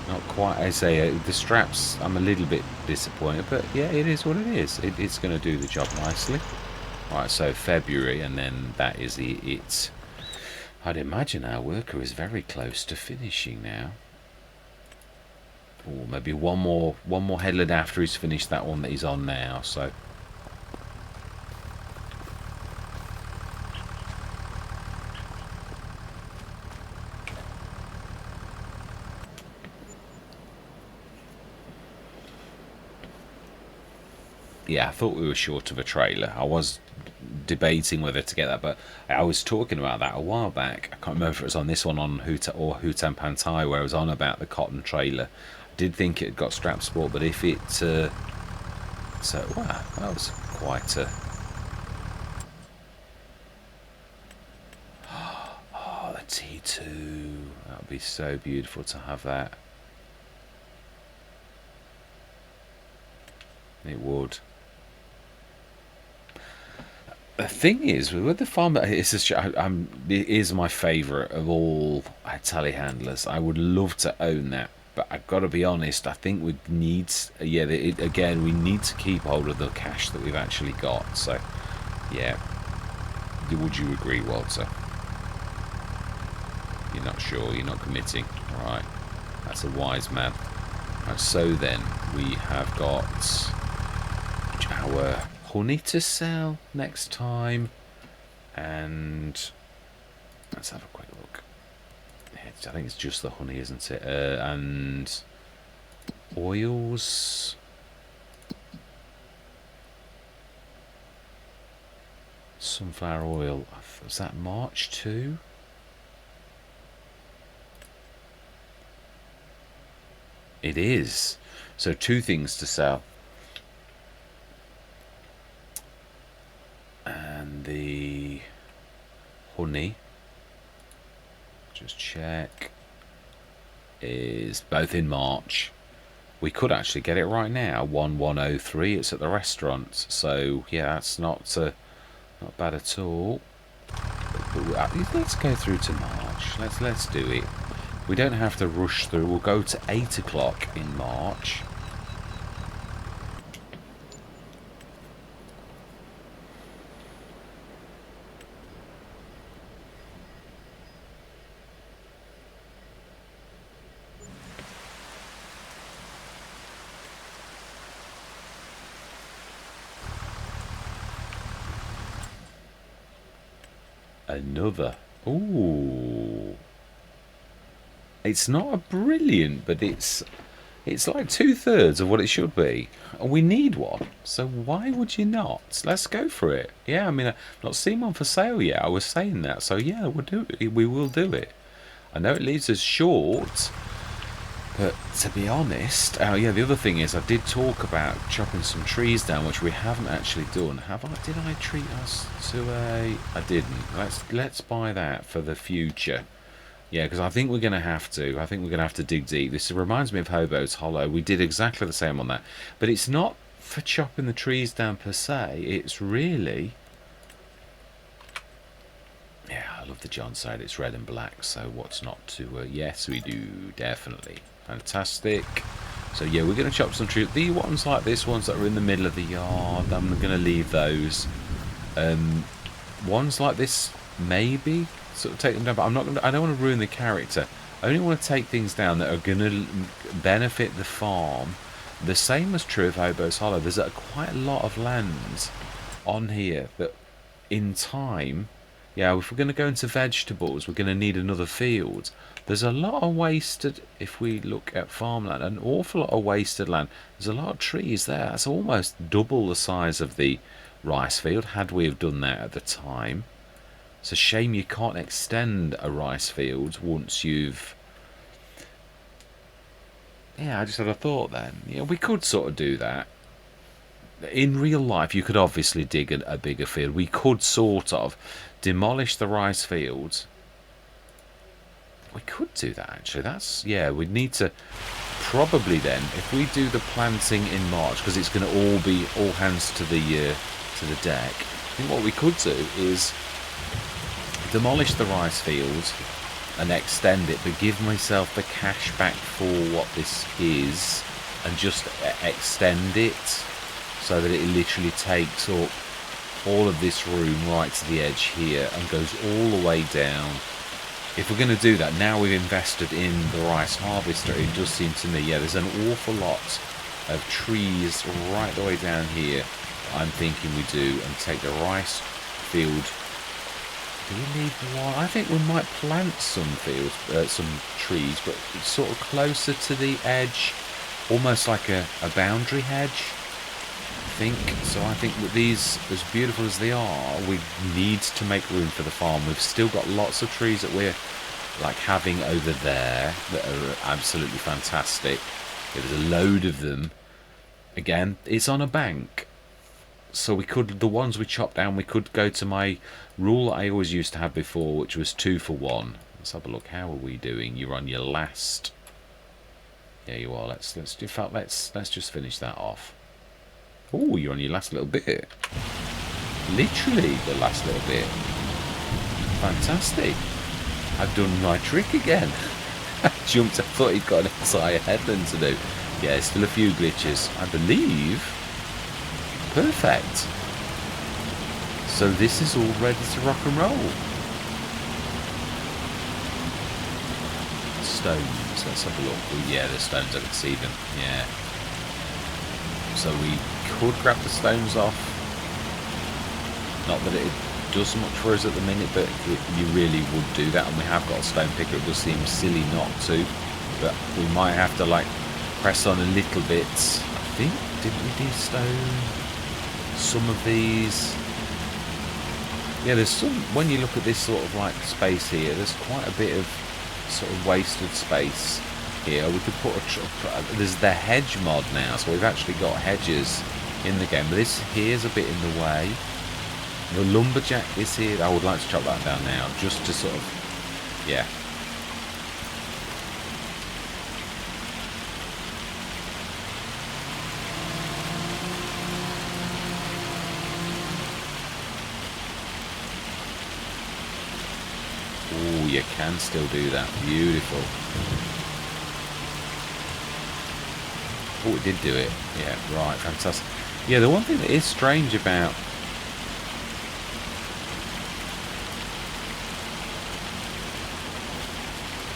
Not quite, I say, the straps, I'm a little bit disappointed, but yeah, it is what it is. It's going to do the job nicely. Right, so February, and then that is it. I'd imagine our worker is very close to finishing now. Or maybe one more headland after he's finished that one that he's on now, so... Yeah, I thought we were short of a trailer. I was debating whether to get that, but I was talking about that a while back. I can't remember if it was on this one on Hutan Pantai, where I was on about the cotton trailer. I did think it got strap sport, but if it... so, wow, that was quite a... Oh, the T2. That would be so beautiful to have that. It would. The thing is, with the farm, it is my favourite of all telehandlers. I would love to own that, but I've got to be honest. I think we need, again, we need to keep hold of the cash that we've actually got. So, yeah. Would you agree, Walter? You're not sure. You're not committing. All right. That's a wise man. Right, so then we have got our honey to sell next time, and let's have a quick look. I think it's just the honey, isn't it? And oils, sunflower oil. Was that March too? It is. So 2 things to sell. And the honey, just check, is both in March. We could actually get it right now, 1103. It's at the restaurant. So yeah, that's not bad at all. But let's go through to March. Let's do it. We don't have to rush through. We'll go to 8 o'clock in March. Another. Ooh. It's not a brilliant, but it's like 2/3 of what it should be. And we need one. So why would you not? Let's go for it. Yeah, I mean, I've not seen one for sale yet. I was saying that. So yeah, we'll do it. We will do it. I know it leaves us short, But to be honest, yeah, the other thing is I did talk about chopping some trees down, which we haven't actually done. Have I? Did I treat us to a? I didn't. Let's buy that for the future. Yeah, because I think we're going to have to. I think we're going to have to dig deep. This reminds me of Hobo's Hollow. We did exactly the same on that. But it's not for chopping the trees down per se. It's really... Yeah, I love the John side. It's red and black, so what's not to... yes, we do, definitely. Fantastic. So yeah, we're going to chop some trees. The ones like this, ones that are in the middle of the yard, I'm going to leave those. Ones like this, maybe sort of take them down, but I'm not going to, I don't want to ruin the character. I only want to take things down that are going to benefit the farm. The same was true of Hobo's Hollow. There's quite a lot of land on here that in time, yeah, if we're going to go into vegetables, we're going to need another field. There's a lot of wasted, if we look at farmland, an awful lot of wasted land. There's a lot of trees there. That's almost double the size of the rice field, had we have done that at the time. It's a shame you can't extend a rice field once you've... Yeah, I just had a thought then. Yeah, we could sort of do that. In real life, you could obviously dig a bigger field. We could sort of demolish the rice fields. We could do that, actually. That's... Yeah, we'd need to... Probably then, if we do the planting in March, because it's going to all be all hands to the deck, I think what we could do is demolish the rice field and extend it, but give myself the cash back for what this is and just extend it so that it literally takes up all of this room right to the edge here and goes all the way down. If we're going to do that, now we've invested in the rice harvester, it does seem to me, yeah, there's an awful lot of trees right the way down here. I'm thinking we do, and take the rice field. Do we need one? I think we might plant some fields, some trees, but it's sort of closer to the edge, almost like a boundary hedge. I think so. I think with these, as beautiful as they are, we need to make room for the farm. We've still got lots of trees that we're like having over there that are absolutely fantastic. There's a load of them. Again, it's on a bank. So we could, the ones we chopped down, we could go to my rule that I always used to have before, which was 2 for 1. Let's have a look. How are we doing? You're on your last. Yeah, you are. Let's in fact, let's just finish that off. Oh, you're on your last little bit. Literally the last little bit. Fantastic. I've done my trick again. I jumped. I thought he'd got an entire headland to do. Yeah, still a few glitches. I believe. Perfect. So this is all ready to rock and roll. Stones. Let's have a look. Oh, yeah, the stones. I can see them. Yeah. So we could grab the stones off. Not that it does much for us at the minute, but you really would do that, and we have got a stone picker. It does seem silly not to, but we might have to like press on a little bit. I think, didn't we do stone? Some of these. Yeah, there's some, when you look at this sort of like space here, there's quite a bit of sort of wasted space here. We could put there's the hedge mod now, so we've actually got hedges in the game, but this here's a bit in the way. The lumberjack is here. I would like to chop that down now, just to sort of, yeah. Oh, you can still do that. Beautiful. Oh, it did do it. Yeah, right, fantastic. Yeah, the one thing that is strange about...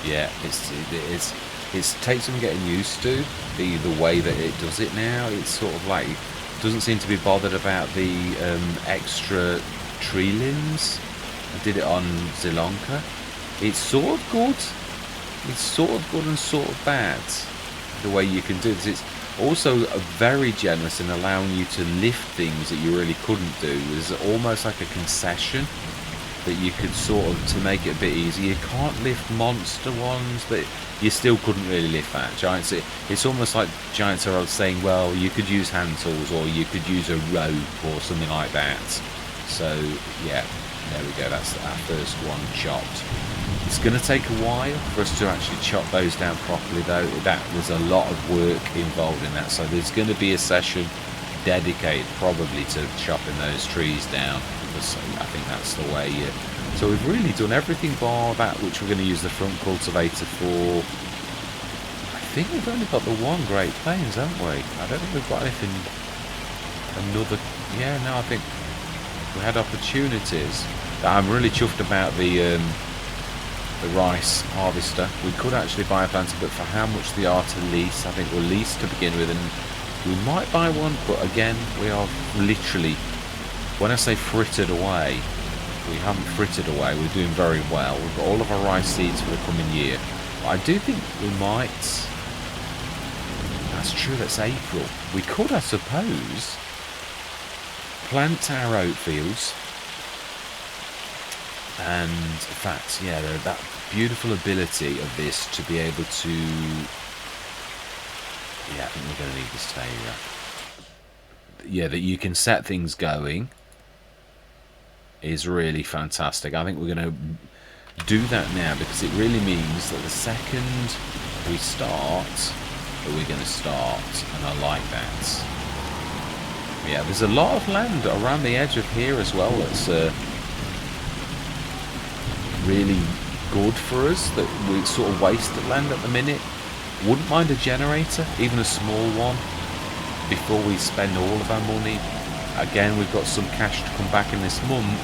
Yeah, it takes some getting used to, the way that it does it now. It's sort of like, doesn't seem to be bothered about the extra tree limbs. I did it on Zelonka. It's sort of good. It's sort of good and sort of bad, the way you can do this. It's also very generous in allowing you to lift things that you really couldn't do. It's almost like a concession. that you could sort of, to make it a bit easier. You can't lift monster ones, but you still couldn't really lift that. Giants, it's almost like Giants are saying, well, you could use hand tools, or you could use a rope or something like that. So yeah, there we go, that's our first one chopped. It's going to take a while for us to actually chop those down properly though. There's a lot of work involved in that, so there's going to be a session dedicated probably to chopping those trees down, because I think that's the way. So we've really done everything bar that which we're going to use the front cultivator for. I think we've only got the one Great Plains, haven't we? I don't think we've got anything, another. Yeah, no, I think we had opportunities. I'm really chuffed about the rice harvester. We could actually buy a planter, but for how much they are to lease, I think we'll lease to begin with, and we might buy one, but again, we are literally, when I say frittered away, we haven't frittered away, we're doing very well. We've got all of our rice seeds for the coming year. But I do think we might, that's true, that's April. We could, I suppose, plant our oat fields, and in fact, yeah, that beautiful ability of this to be able to, yeah, I think we're going to need this area. Yeah, that you can set things going is really fantastic. I think we're going to do that now, because it really means that the second we start, that we're going to start, and I like that. Yeah, there's a lot of land around the edge of here as well that's really good for us, that we sort of wasted land at the minute. Wouldn't mind a generator, even a small one, before we spend all of our money. Again, we've got some cash to come back in this month.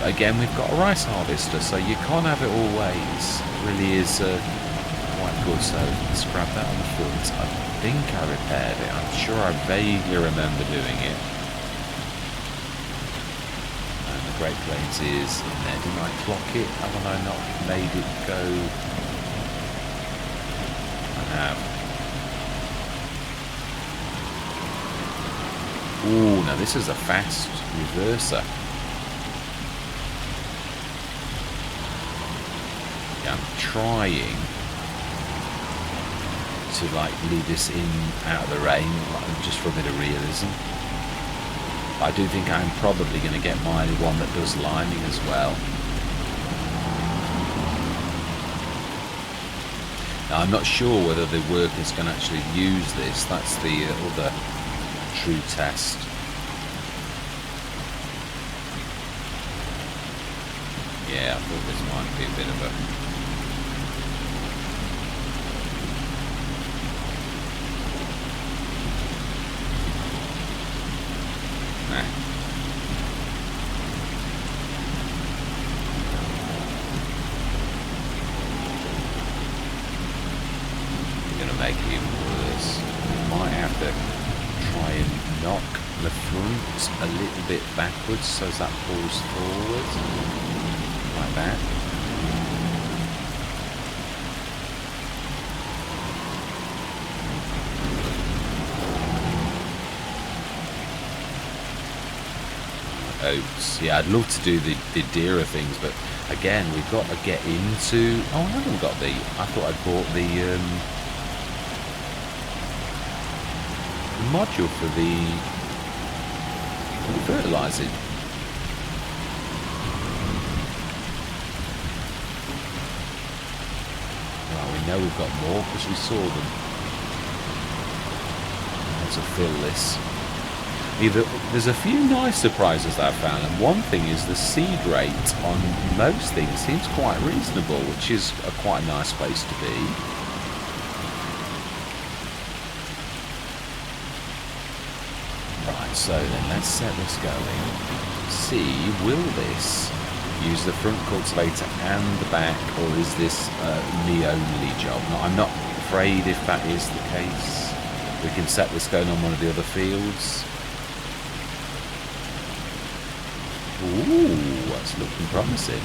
Again, we've got a rice harvester, so you can't have it all ways. It really is quite good. So let's grab that on the front. I think I repaired it. I'm sure I vaguely remember doing it. And the Great Plains is in there. Didn't I clock it? Haven't I not made it go? I have. Ooh, now this is a fast reverser. Yeah, I'm trying to like leave this in out of the rain, like, just for a bit of realism. I do think I'm probably going to get my one that does liming as well. Now, I'm not sure whether the workers can actually use this. That's the other true test. Yeah, I thought this might be a bit of a... Nah. We're going to make it even worse. We might have to try and knock the front a little bit backwards so as that pulls forward, like that. Oats, yeah, I'd love to do the dearer things, but again, we've got to get into... Oh, I haven't got the... I thought I'd bought the module for the fertilizing. Well, we know we've got more because we saw them. Let's fill this. There's a few nice surprises that I've found, and one thing is the seed rate on most things seems quite reasonable, which is quite a nice place to be. Right, so then let's set this going. See, will this use the front cultivator and the back, or is this me only job? No, I'm not afraid if that is the case. We can set this going on one of the other fields. Ooh, that's looking promising.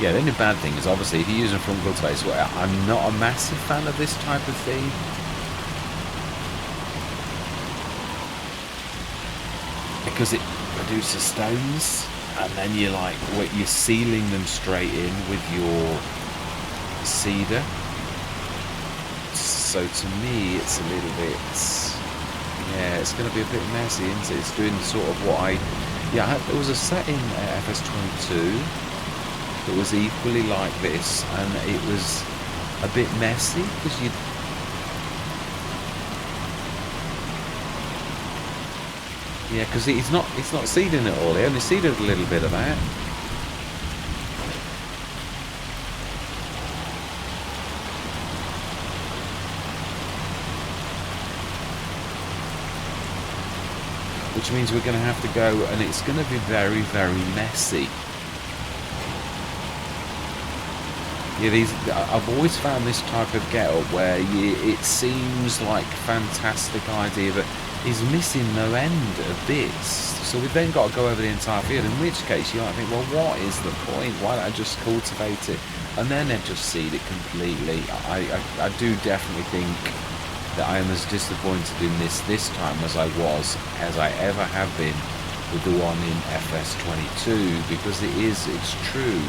Yeah, the only bad thing is obviously if you're using front cultivators, well, I'm not a massive fan of this type of thing. Because it produces stones, and then you're like, you're sealing them straight in with your seeder. So to me, it's a little bit, yeah, it's going to be a bit messy, isn't it? It's doing sort of what there was a set in FS22 that was equally like this, and it was a bit messy because you. Yeah, because it's not seeding it all. It only seeded a little bit of that. Which means we're going to have to go, and it's going to be very, very messy. Yeah, I've always found this type of get-up where it seems like a fantastic idea, but he's missing no end of bits. So we've then got to go over the entire field, in which case you might think, well, what is the point? Why don't I just cultivate it? And then they just seed it completely. I do definitely think that I am as disappointed in this time as I ever have been with the one in FS22, because it's true.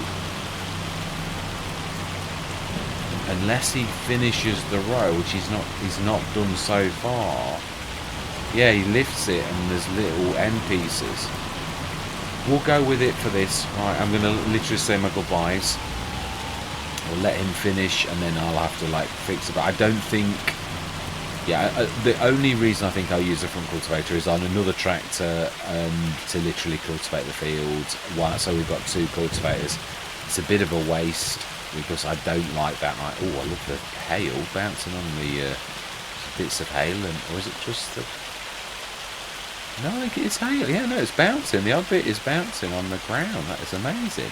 Unless he finishes the row, which he's not done so far. Yeah, he lifts it and there's little end pieces. We'll go with it for this. Right, I'm going to literally say my goodbyes. We'll let him finish and then I'll have to like fix it. But I don't think... Yeah, the only reason I think I'll use a front cultivator is on another tractor to literally cultivate the field. So we've got two cultivators. It's a bit of a waste because I don't like that. Like, oh, I love the hail bouncing on the bits of hail, or is it just the... No, I think it's hail. Yeah, no, it's bouncing. The odd bit is bouncing on the ground. That is amazing.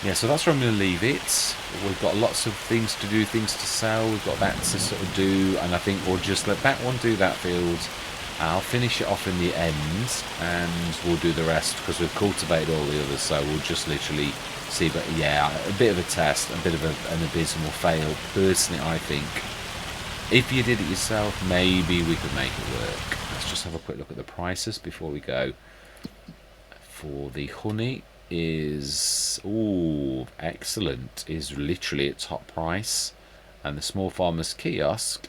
Yeah, so that's where I'm going to leave it. We've got lots of things to do, things to sell. We've got that to sort of do, and I think we'll just let that one do that field. I'll finish it off in the end, and we'll do the rest because we've cultivated all the others. So we'll just literally see. But yeah, a bit of a test, a bit of an abysmal fail. Personally, I think if you did it yourself, maybe we could make it work. Let's just have a quick look at the prices before we go. For the honey is excellent, is literally at top price, and the small farmers kiosk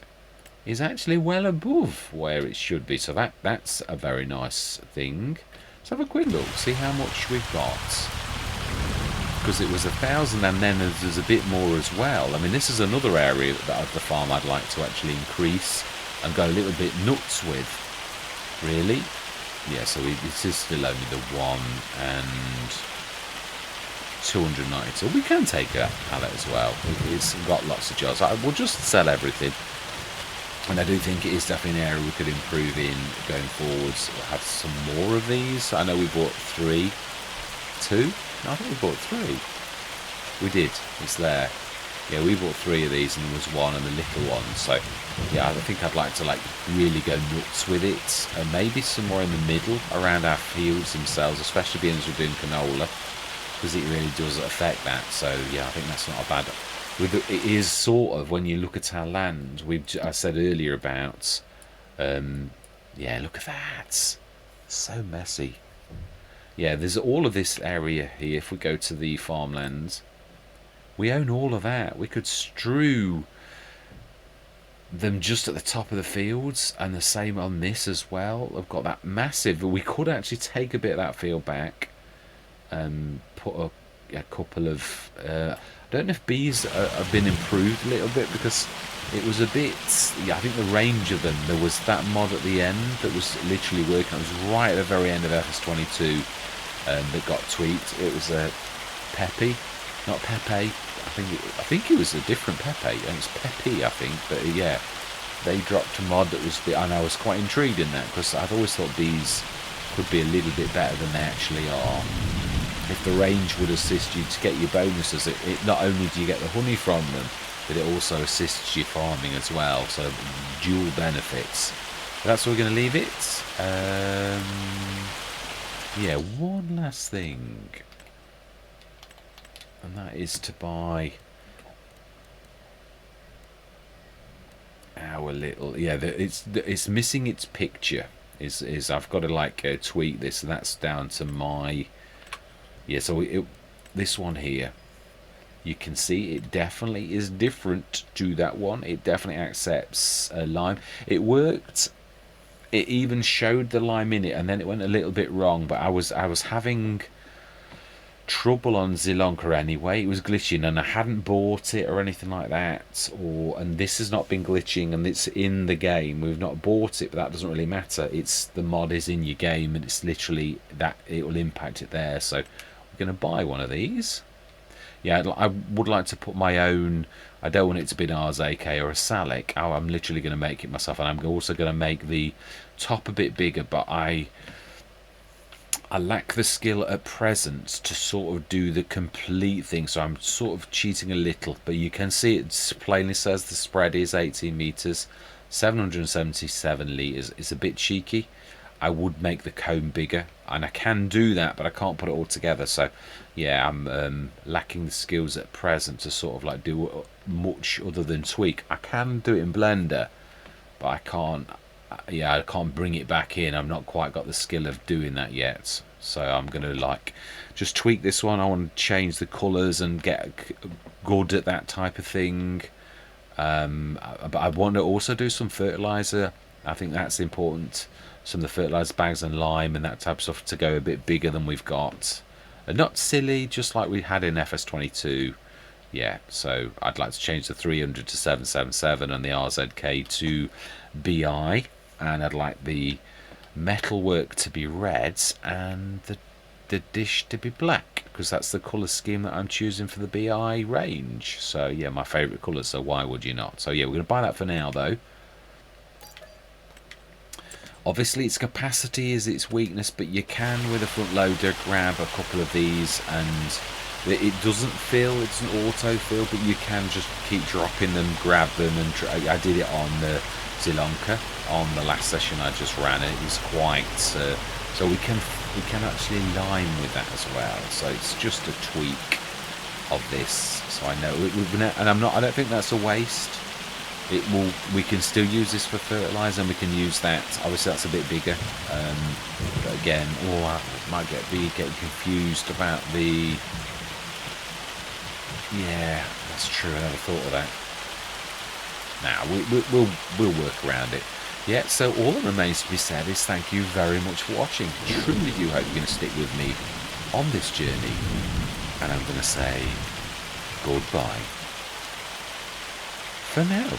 is actually well above where it should be, so that's a very nice thing. Let's have a quick look, see how much we've got, because it was 1,000 and then there's a bit more as well. I mean, this is another area of the farm I'd like to actually increase and go a little bit nuts with, really. Yeah, so this is still only the one and 292. We can take that pallet as well. It's got lots of jars. We'll just sell everything. And I do think it is definitely an area we could improve in going forwards. We'll have some more of these. I know we bought 3. 2? No, I think we bought 3. We did. It's there. Yeah, we bought 3 of these and there was one and the little one. So, yeah, I think I'd like to like really go nuts with it. And maybe somewhere in the middle around our fields themselves, especially being as we're doing canola, because it really does affect that. So, yeah, I think that's not a bad... It is sort of, when you look at our land, I said earlier about, yeah, look at that. So messy. Yeah, there's all of this area here. If we go to the farmlands, we own all of that. We could strew them just at the top of the fields, and the same on this as well. I've got that massive... We could actually take a bit of that field back and put a couple of... I don't know if bees have been improved a little bit, because it was a bit... Yeah, I think the range of them, there was that mod at the end that was literally working. It was right at the very end of FS22 that got tweaked. It was a Pepe, not Pepe. I think it was a different Pepe, and it's Pepe, I think. But yeah, they dropped a mod that was... And I was quite intrigued in that, because I've always thought bees could be a little bit better than they actually are. If the range would assist you to get your bonuses, it not only do you get the honey from them, but it also assists your farming as well. So dual benefits. But that's where we're going to leave it. Yeah, one last thing. and that is to buy our little, yeah, it's missing its picture. Is I've got to like tweak this, and that's down to my, yeah. So this one here, you can see it definitely is different to that one. It definitely accepts lime. It worked. It even showed the lime in it, and then it went a little bit wrong. But I was having trouble on Zilonka anyway. It was glitching, and I hadn't bought it or anything like that. And this has not been glitching, and it's in the game. We've not bought it, but that doesn't really matter. It's the mod is in your game, and it's literally that it will impact it there. So we're going to buy one of these. Yeah, I would like to put my own. I don't want it to be an RZK or a Salic. I'm literally going to make it myself, and I'm also going to make the top a bit bigger. But I lack the skill at present to sort of do the complete thing, so I'm sort of cheating a little. But you can see it plainly says the spread is 18 meters, 777 liters. It's a bit cheeky. I would make the cone bigger, and I can do that, but I can't put it all together. So yeah, I'm lacking the skills at present to sort of like do much other than tweak. I can do it in Blender, but I can't. Yeah, I can't bring it back in. I've not quite got the skill of doing that yet. So I'm gonna like just tweak this one. I want to change the colours and get good at that type of thing. But I want to also do some fertilizer. I think that's important. Some of the fertilizer bags and lime and that type of stuff to go a bit bigger than we've got. Not silly, just like we had in FS22. Yeah, so I'd like to change the 300 to 777 and the RZK to BI, and I'd like the metalwork to be red and the dish to be black, because that's the colour scheme that I'm choosing for the BI range. So yeah, my favourite colour, so why would you not? So yeah, we're going to buy that for now though. Obviously its capacity is its weakness, but you can with a front loader grab a couple of these, and it doesn't fill, it's an auto fill, but you can just keep dropping them, grab them, and I did it on the Zilonka on the last session I just ran, and it was quite so we can actually lime with that as well. So it's just a tweak of this. So I know and I don't think that's a waste. We can still use this for fertilizer, and we can use that. Obviously that's a bit bigger, but again, I might be getting confused about the, yeah, that's true, I never thought of that. Now we'll work around it. Yeah, so all that remains to be said is thank you very much for watching. Truly do hope you're going to stick with me on this journey, and I'm going to say goodbye for now.